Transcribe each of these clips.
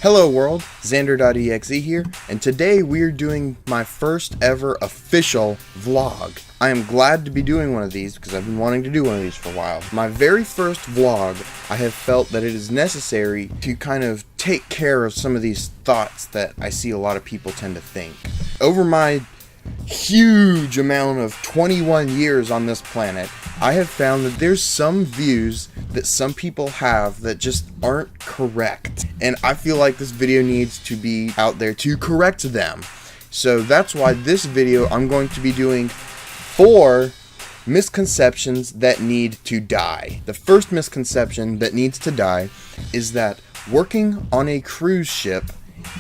Hello world, Xander.exe here, and today we're doing my first ever official vlog. I am glad to be doing one of these because I've been wanting to do one of these for a while. My very first vlog, I have felt that it is necessary to kind of take care of some of these thoughts that I see a lot of people tend to think. Over my huge amount of 21 years on this planet, I have found that there's some views that some people have that just aren't correct. And I feel like this video needs to be out there to correct them. So that's why this video I'm going to be doing 4 misconceptions that need to die. The first misconception that needs to die is that working on a cruise ship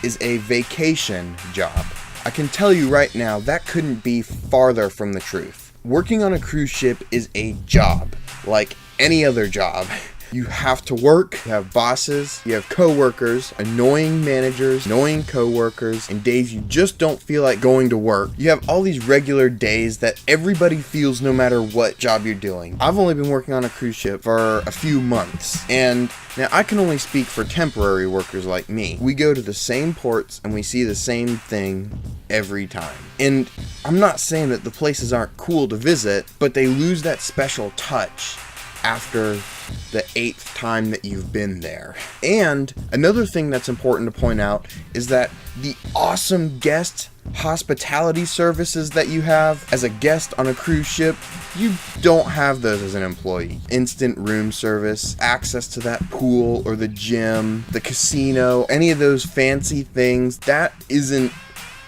is a vacation job. I can tell you right now, that couldn't be farther from the truth. Working on a cruise ship is a job, like any other job. You have to work, you have bosses, you have co-workers, annoying managers, annoying co-workers, and days you just don't feel like going to work. You have all these regular days that everybody feels no matter what job you're doing. I've only been working on a cruise ship for a few months, and now I can only speak for temporary workers like me. We go to the same ports and we see the same thing every time. And I'm not saying that the places aren't cool to visit, but they lose that special touch after the 8th time that you've been there. And another thing that's important to point out is that the awesome guest hospitality services that you have as a guest on a cruise ship, you don't have those as an employee. Instant room service, access to that pool or the gym, the casino, any of those fancy things, that isn't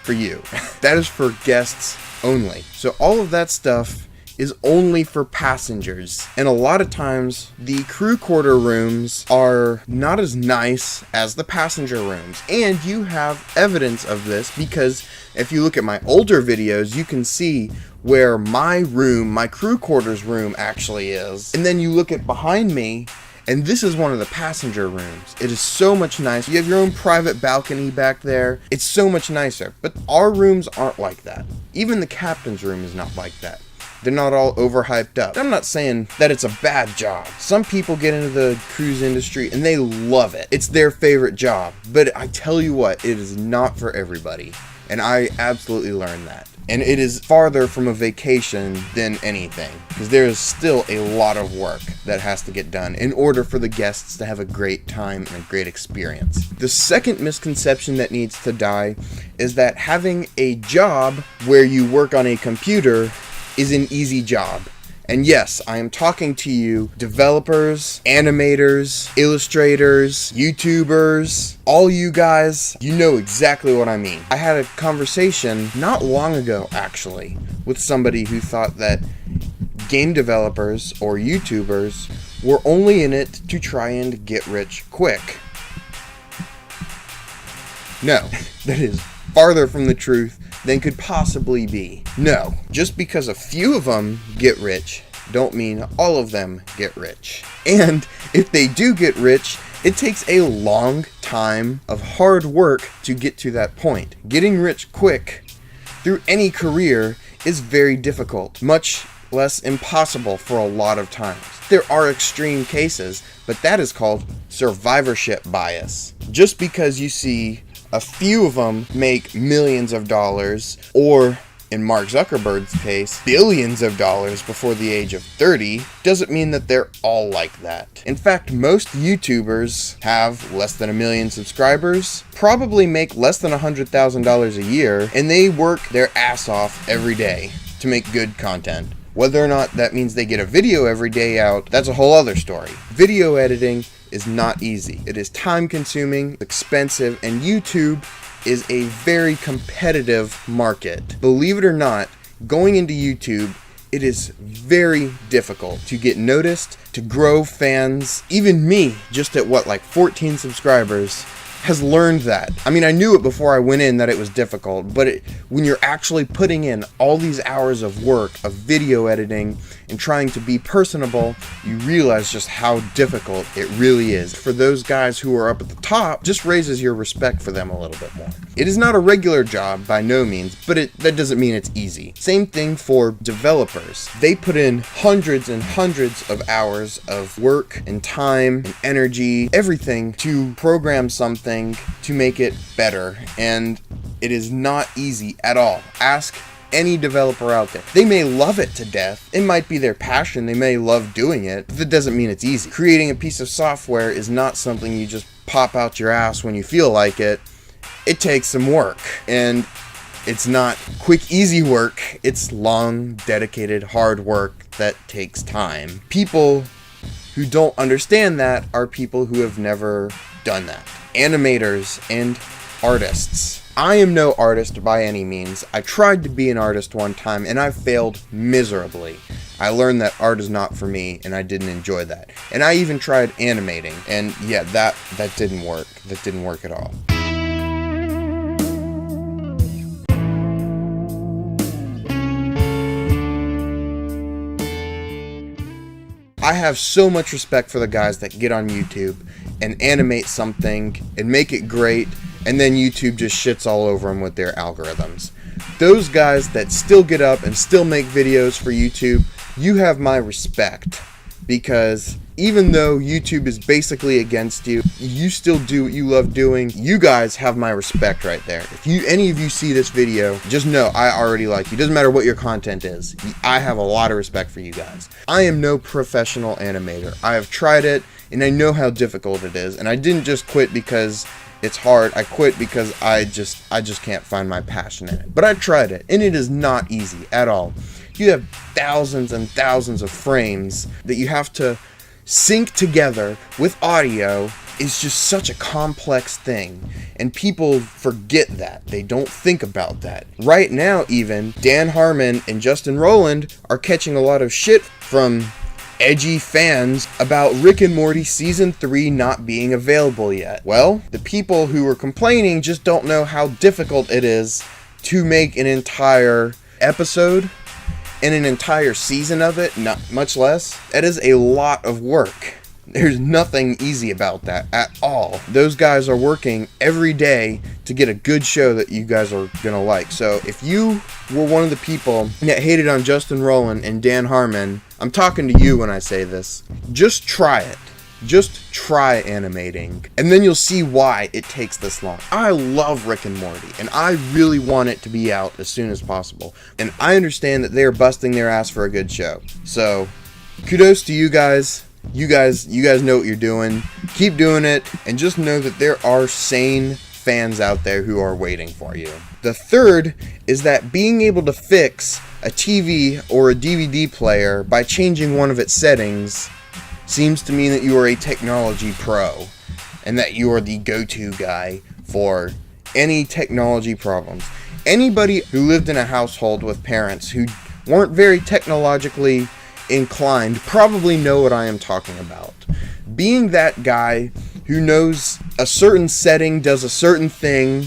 for you. That is for guests only. So all of that stuff is only for passengers, and a lot of times the crew quarter rooms are not as nice as the passenger rooms, and you have evidence of this because if you look at my older videos you can see where my room, my crew quarters room actually is, and then you look at behind me and this is one of the passenger rooms. It is so much nicer. You have your own private balcony back there. It's so much nicer, but our rooms aren't like that. Even the captain's room is not like that. They're not all overhyped up. I'm not saying that it's a bad job. Some people get into the cruise industry and they love it. It's their favorite job. But I tell you what, it is not for everybody. And I absolutely learned that. And it is farther from a vacation than anything, because there is still a lot of work that has to get done in order for the guests to have a great time and a great experience. The second misconception that needs to die is that having a job where you work on a computer is an easy job. And yes, I am talking to you developers, animators, illustrators, YouTubers, all you guys, you know exactly what I mean. I had a conversation not long ago actually with somebody who thought that game developers or YouTubers were only in it to try and get rich quick. No, that is farther from the truth than could possibly be. No, just because a few of them get rich don't mean all of them get rich. And if they do get rich, it takes a long time of hard work to get to that point. Getting rich quick through any career is very difficult, much less impossible for a lot of times. There are extreme cases, but that is called survivorship bias. Just because you see a few of them make millions of dollars, or in Mark Zuckerberg's case, billions of dollars before the age of 30, doesn't mean that they're all like that. In fact, most YouTubers have less than 1 million subscribers, probably make less than $100,000 a year, and they work their ass off every day to make good content. Whether or not that means they get a video every day out, that's a whole other story. Video editing is not easy. It is time consuming, expensive, and YouTube is a very competitive market. Believe it or not, going into YouTube, it is very difficult to get noticed, to grow fans. Even me, just at what, like 14 subscribers, has learned that. I mean, I knew it before I went in that it was difficult, but when you're actually putting in all these hours of work, of video editing, and trying to be personable, you realize just how difficult it really is. For those guys who are up at the top, just raises your respect for them a little bit more. It is not a regular job by no means, but that doesn't mean it's easy. Same thing for developers. They put in hundreds and hundreds of hours of work and time and energy, everything to program something something to make it better, and it is not easy at all. Ask any developer out there. They may love it to death. It might be their passion. They may love doing it, but that doesn't mean it's easy. Creating a piece of software is not something you just pop out your ass when you feel like it. It takes some work, and it's not quick, easy work. It's long, dedicated, hard work that takes time. People who don't understand that are people who have never done that. Animators and artists. I am no artist by any means. I tried to be an artist one time and I failed miserably. I learned that art is not for me and I didn't enjoy that. And I even tried animating, and yeah, that didn't work. That didn't work at all. I have so much respect for the guys that get on YouTube and animate something and make it great, and then YouTube just shits all over them with their algorithms. Those guys that still get up and still make videos for YouTube, you have my respect, because even though YouTube is basically against you, you still do what you love doing. You guys have my respect right there. If any of you see this video, just know I already like you. Doesn't matter what your content is. I have a lot of respect for you guys. I am no professional animator. I have tried it and I know how difficult it is, and I didn't just quit because it's hard. I quit because I just can't find my passion in it. But I tried it, and it is not easy at all. You have thousands and thousands of frames that you have to sync together with audio. Is just such a complex thing, and people forget that. They don't think about that. Right now, even Dan Harmon and Justin Roiland are catching a lot of shit from edgy fans about Rick and Morty Season 3 not being available yet. Well, the people who were complaining just don't know how difficult it is to make an entire episode and an entire season of it, not much less. That is a lot of work. There's nothing easy about that at all. Those guys are working every day to get a good show that you guys are gonna like. So if you were one of the people that hated on Justin Roiland and Dan Harmon, I'm talking to you when I say this. Just try it. Just try animating, and then you'll see why it takes this long. I love Rick and Morty, and I really want it to be out as soon as possible. And I understand that they're busting their ass for a good show. So, kudos to you guys. You guys know what you're doing. Keep doing it, and just know that there are sane fans out there who are waiting for you. The third is that being able to fix a TV or a DVD player by changing one of its settings seems to mean that you are a technology pro, and that you are the go-to guy for any technology problems. Anybody who lived in a household with parents who weren't very technologically inclined probably know what I am talking about. Being that guy who knows a certain setting does a certain thing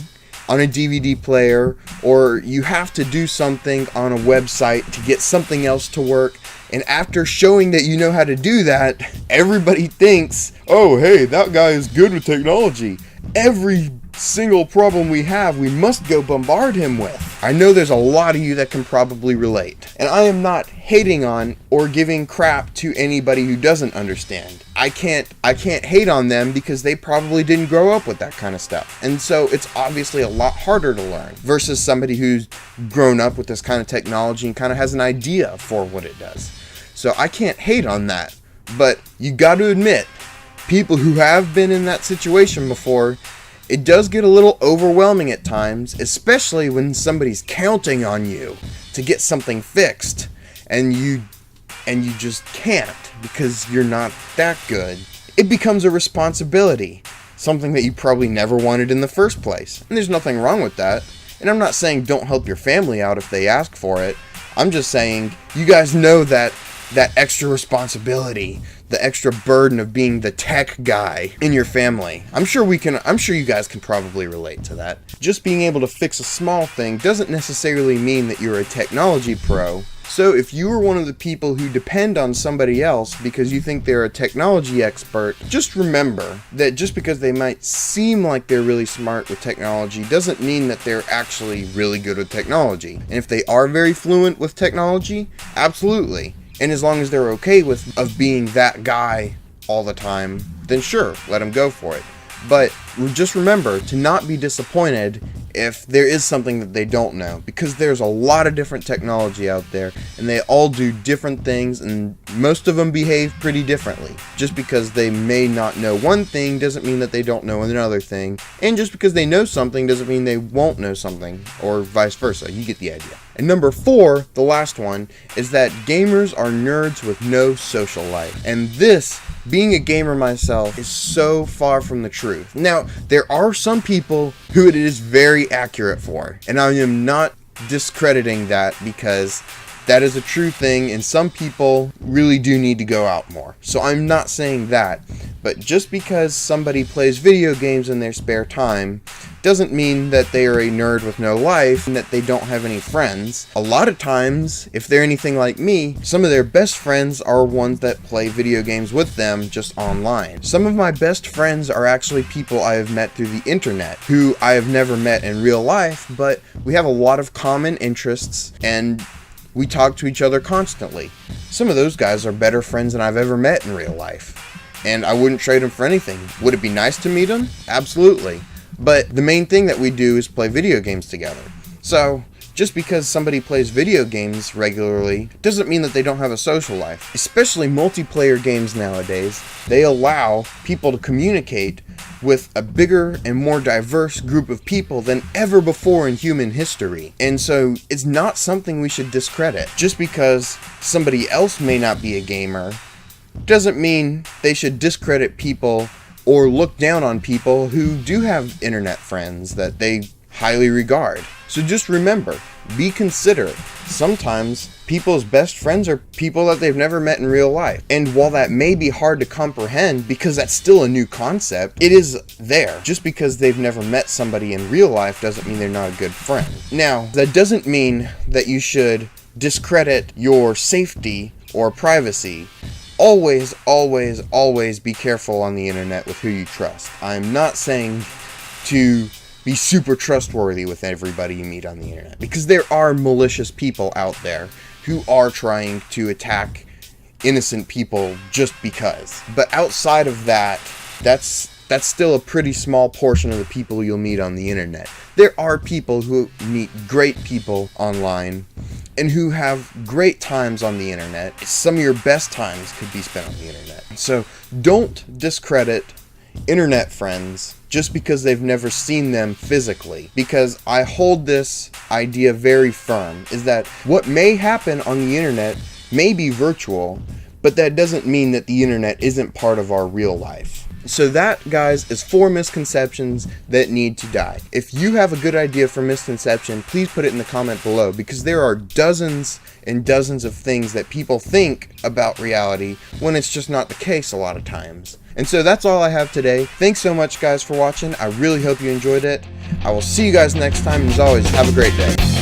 on a DVD player, or you have to do something on a website to get something else to work, and after showing that you know how to do that, everybody thinks, oh hey, that guy is good with technology. Every single problem we have, we must go bombard him with. I know there's a lot of you that can probably relate. And I am not hating on or giving crap to anybody who doesn't understand. I can't hate on them because they probably didn't grow up with that kind of stuff. And so it's obviously a lot harder to learn versus somebody who's grown up with this kind of technology and kind of has an idea for what it does. So I can't hate on that. But you got to admit, people who have been in that situation before, it does get a little overwhelming at times, especially when somebody's counting on you to get something fixed, and you just can't because you're not that good. It becomes a responsibility, something that you probably never wanted in the first place. And there's nothing wrong with that. And I'm not saying don't help your family out if they ask for it. I'm just saying you guys know that extra responsibility, the extra burden of being the tech guy in your family. I'm sure you guys can probably relate to that. Just being able to fix a small thing doesn't necessarily mean that you're a technology pro. So if you are one of the people who depend on somebody else because you think they're a technology expert, just remember that just because they might seem like they're really smart with technology doesn't mean that they're actually really good with technology. And if they are very fluent with technology, absolutely. And as long as they're okay with being that guy all the time, then sure, let them go for it. But just remember to not be disappointed if there is something that they don't know, because there's a lot of different technology out there and they all do different things, and most of them behave pretty differently. Just because they may not know one thing doesn't mean that they don't know another thing, and just because they know something doesn't mean they won't know something, or vice versa. You get the idea. And number 4, the last one, is that gamers are nerds with no social life. And this, being a gamer myself, is so far from the truth. Now, there are some people who it is very accurate for, and I am not discrediting that, because that is a true thing, and some people really do need to go out more. So I'm not saying that, but just because somebody plays video games in their spare time doesn't mean that they are a nerd with no life and that they don't have any friends. A lot of times, if they're anything like me, some of their best friends are ones that play video games with them just online. Some of my best friends are actually people I have met through the internet, who I have never met in real life, but we have a lot of common interests and we talk to each other constantly. Some of those guys are better friends than I've ever met in real life, and I wouldn't trade them for anything. Would it be nice to meet them? Absolutely. But the main thing that we do is play video games together. So, just because somebody plays video games regularly doesn't mean that they don't have a social life. Especially multiplayer games nowadays, they allow people to communicate with a bigger and more diverse group of people than ever before in human history. And so it's not something we should discredit. Just because somebody else may not be a gamer doesn't mean they should discredit people or look down on people who do have internet friends that they highly regard. So just remember, be considerate. Sometimes people's best friends are people that they've never met in real life. And while that may be hard to comprehend because that's still a new concept, it is there. Just because they've never met somebody in real life doesn't mean they're not a good friend. Now, that doesn't mean that you should discredit your safety or privacy. Always, always, always be careful on the internet with who you trust. I'm not saying to be super trustworthy with everybody you meet on the internet, because there are malicious people out there who are trying to attack innocent people just because. But outside of that, that's still a pretty small portion of the people you'll meet on the internet. There are people who meet great people online and who have great times on the internet. Some of your best times could be spent on the internet. So don't discredit internet friends just because they've never seen them physically. Because I hold this idea very firm, is that what may happen on the internet may be virtual, but that doesn't mean that the internet isn't part of our real life. So that, guys, is 4 misconceptions that need to die. If you have a good idea for misconception, please put it in the comment below, because there are dozens and dozens of things that people think about reality when it's just not the case a lot of times. And so that's all I have today. Thanks so much, guys, for watching. I really hope you enjoyed it. I will see you guys next time, and as always, have a great day.